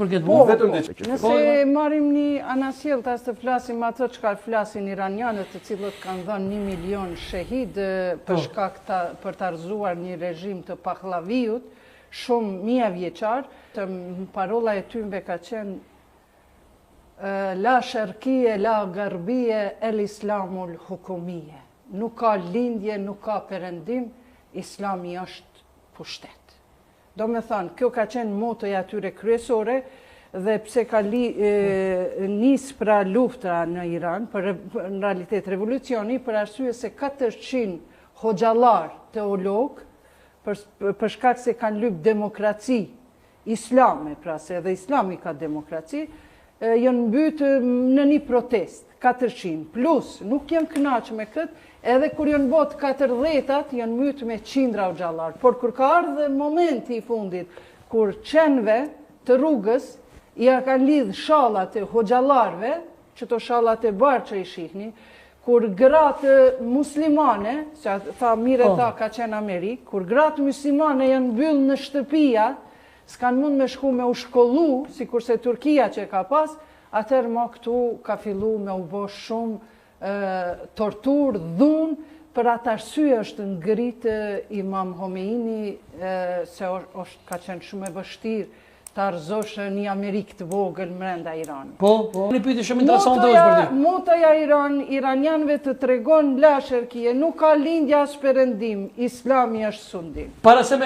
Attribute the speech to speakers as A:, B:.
A: Nëse marim një anasjell tas të flasim ato çka flasin iranjanët, të cilët kanë dhënë 1 milion shehid për shkak për të arzuar një regjim të Pahlaviut, shumë mija vjeçar, parolla e tyre ka qenë la sharqie, la garbie, el islamul hukumie. Nuk ka lindje, nuk ka perëndim, Islami është pushtet. Do me thënë, kjo ka qenë motoja atyre kryesore dhe pse ka nis pra lufta në Iran, në realitet revolucioni, për arsye se 400 hoxhallar teolog, për shkak se kanë lyp demokraci islame, pra se edhe islami ka demokraci, janë mbytë në një protest, 400, plus nuk janë kënaqë me këtë, edhe kur janë botë 40-at, janë mbytë me qindra hoxhallar. Por kur ka ardhur momenti i fundit, kur qenve të rrugës ja kanë lidh shallat e hoxhallarve, çto shallat e bardhë që i shihni, kur gratë muslimane, se tha mire ta ka qenë Amerikë, kur gratë muslimane janë mbyllë në shtëpia, s'kan mund me shku me u shkollu, sikurse Turkia që ka pas, atëherë ma këtu ka fillu me u bo shumë tortur, dhunë, për atë arsye është ngritë Imam Homeini, se ka qenë shumë e vështirë të arzoshë një Amerikë të vogël brenda Iranit.
B: Një pyetje shumë interesante është për ty.
A: Motoja iranjanëve të tregon la sharqie, nuk ka lindje as perëndim, Islami është sundim.